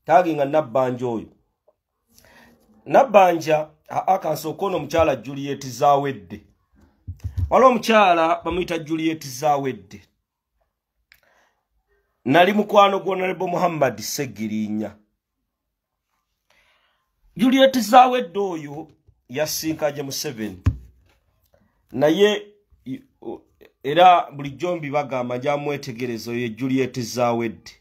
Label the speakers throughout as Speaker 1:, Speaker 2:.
Speaker 1: taginga Nabbanja oyo. Nabbanja akansoka ono mukyala Juliet Zawedde. Waliwo omukyala bamuyita Juliet Zawedde. Nali mukwano gwa Honorable Muhammad Segirinya. Juliet Zawedde oyo yasinkanye Museveni. Naye era bulijjo mbibagamba nja mwetegerezo ye Juliet Zawedde.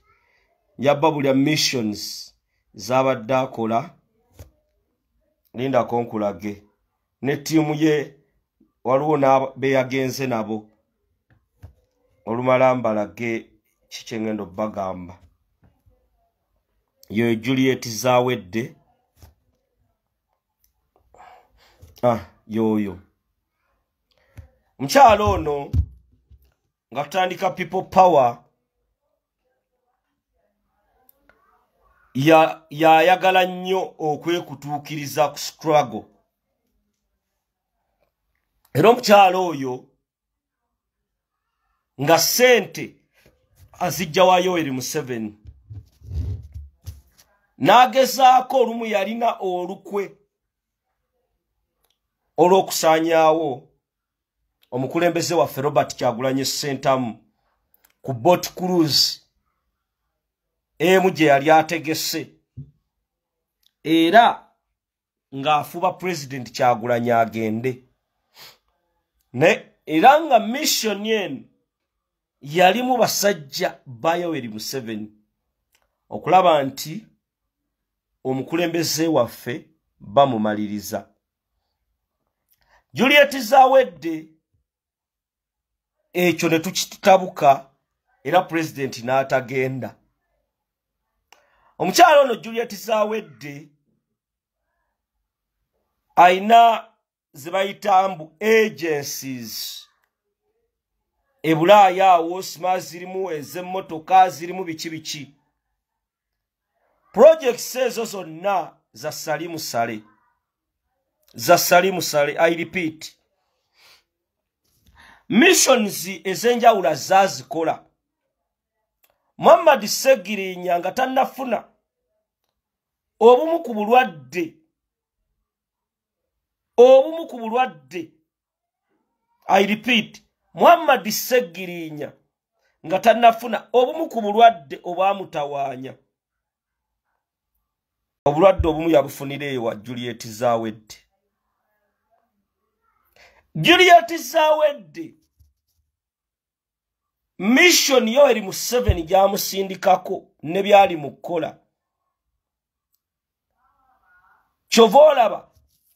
Speaker 1: Yabba buli missions z'abadde akola. Linda konkulage. Ne tiimu ye waliwo be yagenze nabo. Olumalambalage kikyengendo bagamba. Ye Juliet Zawedde. Yoyo. Mkyalo ono nga tutandika people power yayagala nnyo okwekutuukiriza ku struggle. Era omukyalo oyo nga ssente azijja wa Yoweri Museveni. N'agezaako olumu yalina olukwe olw'okusaanyaawo omukulembeze waffe Robert Kyagulanyi Ssentamu ku boat cruise emu gye yali ategese era ng'afuba President Kyagulanyi agende. Era nga mission eno yalimu basajja ba Yoweri Museveni okulaba nti omukulembeze waffe bamumaliriza. Juliet Zawedde ekyo ne tukitabuka era President n'atagenda. Omukyalo ono Juliet Zawedde aina zibayitambu agencies ebulaaya awo sima zirimu ez'emmotoka zirimu biki projects ezo zonna za Salimu Sale. I repeat, missions ezenjawula zazikola. Muhammad Segirinya nga tannafuna obumu ku bulwadde. I repeat, Muhammad Segirinya nga tannafuna obumu ku bulwadde obwamutawaanya. Obulwadde obumu yabufunira ewa Juliet Zawedde. Juliet Zawedde mission Yoweri Museveni gyamusindikako ne byali mu kukola. Kyova olaba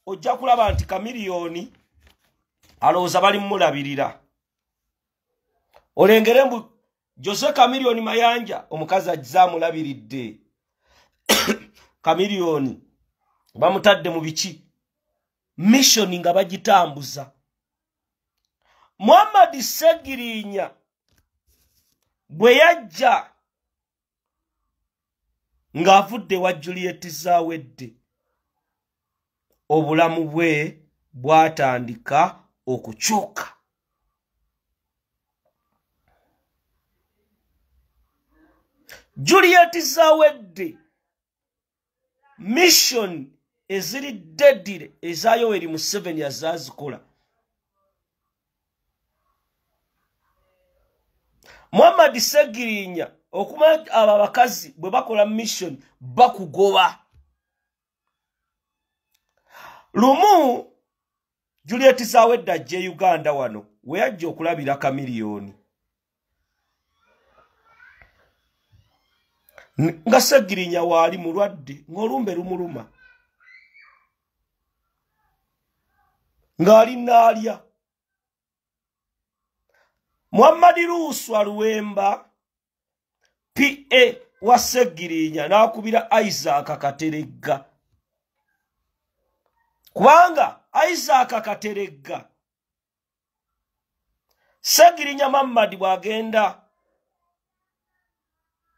Speaker 1: ojja kulaba nti Kamiliyoni alowooza bali mulabirira. Olengere mbu Jose Kamiliyoni Mayanja omukazi ajizamulabiridde. Kamiliyoni bamutadde mu biki mission nga bagitambuza. Muhammad Segirinya bwe yajja ng'avudde wa Juliet Zawedde obulamu bwe bwatandika okukyuka. Juliet Zawedde mission eziri deadire eza Yoweri Museveni azazikola. Muhammad Segirinya okumanya aba bakazi bwe bakola mission bakugoba. Lumu Juliet Zawedde ajje Uganda wano we yajja okulabira Kamiliyoni. Nga Segirinya waali mulwadde ng'olumbe lumuluma. Ng'ali naalya. Muhammad Luswa Luwemba PA wa Segirinya n'akubira Isaac Kateregga. Kubanga Isaac Kateregga Segirinya Muhammad bw'agenda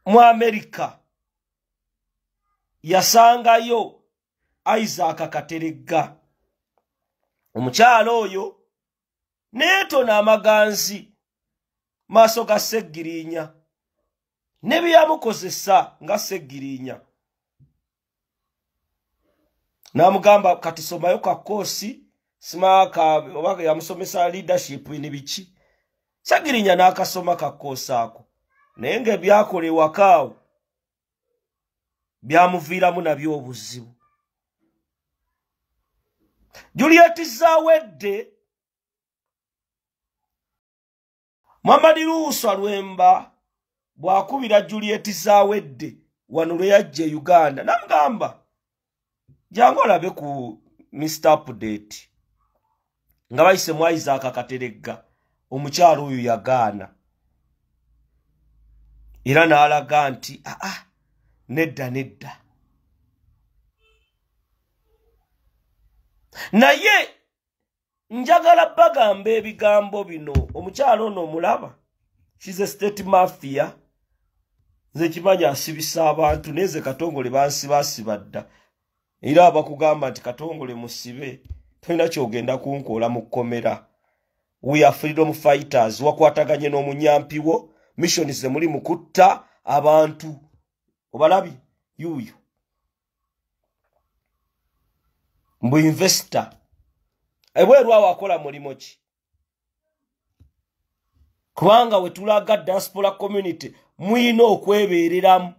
Speaker 1: mu Amerika yasangayo Isaac Kateregga. Omukyalo oyo neetona amaganzi maaso ga Segirinya ne byamukozesa nga Segirinya namugamba kati somayo ka kosi simaka oba yamusomesa leadership ni biki Sagirinya n'akasoma ka kosi ako naye nga byakolewa kaawo byamuviiramu nabyo obuzibu. Juliet Zawedde Muhammad Luusa Lwemba bwakubira Juliet Zawedde wano lwe yajja Uganda namugamba jangu olabe ku Mr. Update nga bayise mwayiza akakateregga omukyalo oyo yagaana era n'alaga nti nedda naye njagala bagamba ebigambo bino omukyalo ono omulaba she's a state mafia nze kimanya asibisa abantu neze Katongole bansibasibadda era abakugamba nti Katongole musibe tolina kyogenda kunkola mu kkomera. We are freedom fighters wakwataganye n'omunyampiwo mission ze muri mukutta abantu obalabi yuyo mbu investor ebwerwa wakola mulimo ki kubanga wetulaga diaspora community mwino okwebereramu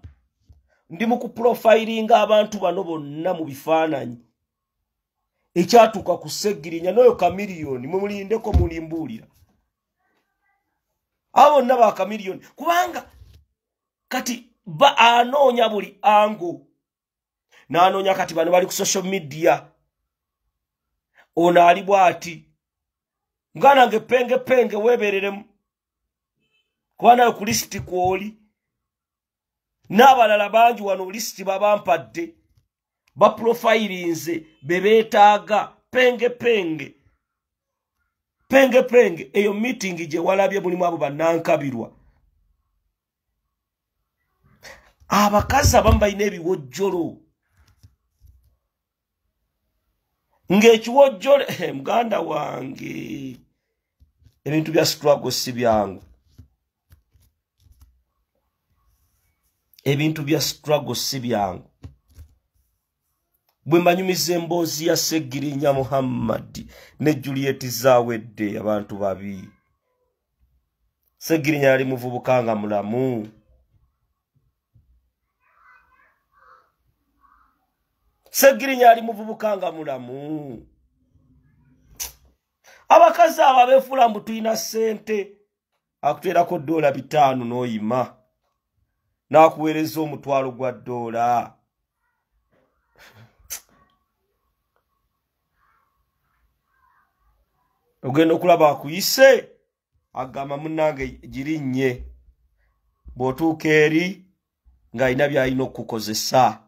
Speaker 1: ndi mu kuprofiling abantu bano bonna mu bifaananyi ekyatuka ku Segirinya noyo kamiliyoni mulindeko mulimbulira abo naba kamiliyoni kubanga kati ba anonya buli ango na anonya kati bano bali ku social media ona ali bwati ngana ngepenge webereremu kwana ku list kwoli n'abalala bangi wano list babampadde ba profilinze bebetaaga penge eyo meeting je walabye mulimu abo bannankabirwa abakazi abambayina ebiwojjolo ng'ekiwojjolo muganda wange ebintu bya struggle si byangu ebintu bya struggle si byangu bwe mbanyumiza emboozi ya Segirinya Muhammad ne Juliet Zawedde abantu babi Segirinya yali muvubuka nga mulamu Segirinya yali muvubuka nga mulamu abakazi abo beefula mbu tuyina ssente akuteerako $5 n'oyima n'akuweereza $1,000 ogenda okulaba akuyise agamba munnange girinnye bw'otuuka eri ng'alina by'alina okukozesa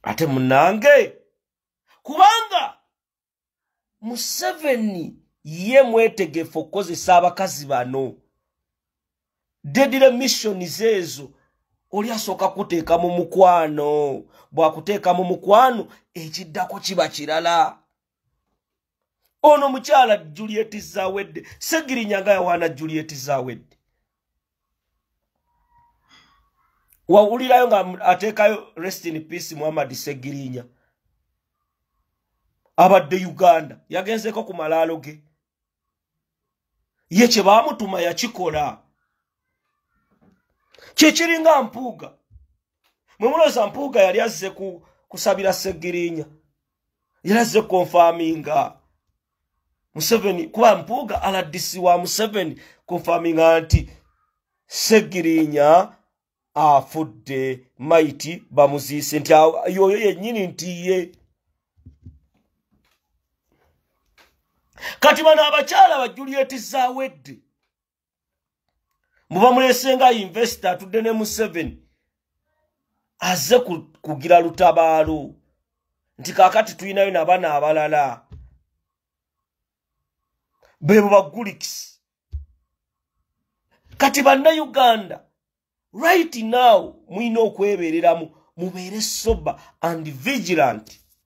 Speaker 1: ate munnange kubanga Museveni ye mwetegefu okukozesa abakazi bano dedire missions ezo oli asooka kuteeka mu mukwano bwakuteeka mu mukwano ekiddako kiba kirala. Ono mukyala Juliet Zawedde Segirinya nga yawaana Juliet Zawedde wawulirayo nga ateekayo rest in peace Muhammad Segirinya abadde Uganda yagenzeko ku malaalo ge ye kye baamutuma yakikola kyekiringa Mpuuga mwemuloza Mpuuga yali azze kusabira Segirinya yali azze konfaminga Museveni kuba Mpuuga aladisi wa Museveni konfaminga nti Segirinya afudde maiti bamuziise nti yoyo yennyini nti ye kati bano abakyala ba Juliet Zawedde muba mulesenga investor atudde ne Museveni azze kugira lutabaalo nti kakati tuyinayo n'abaana abalala bebo bagulix kati banna Uganda right now mwino okwebereramu mubeere sober and vigilant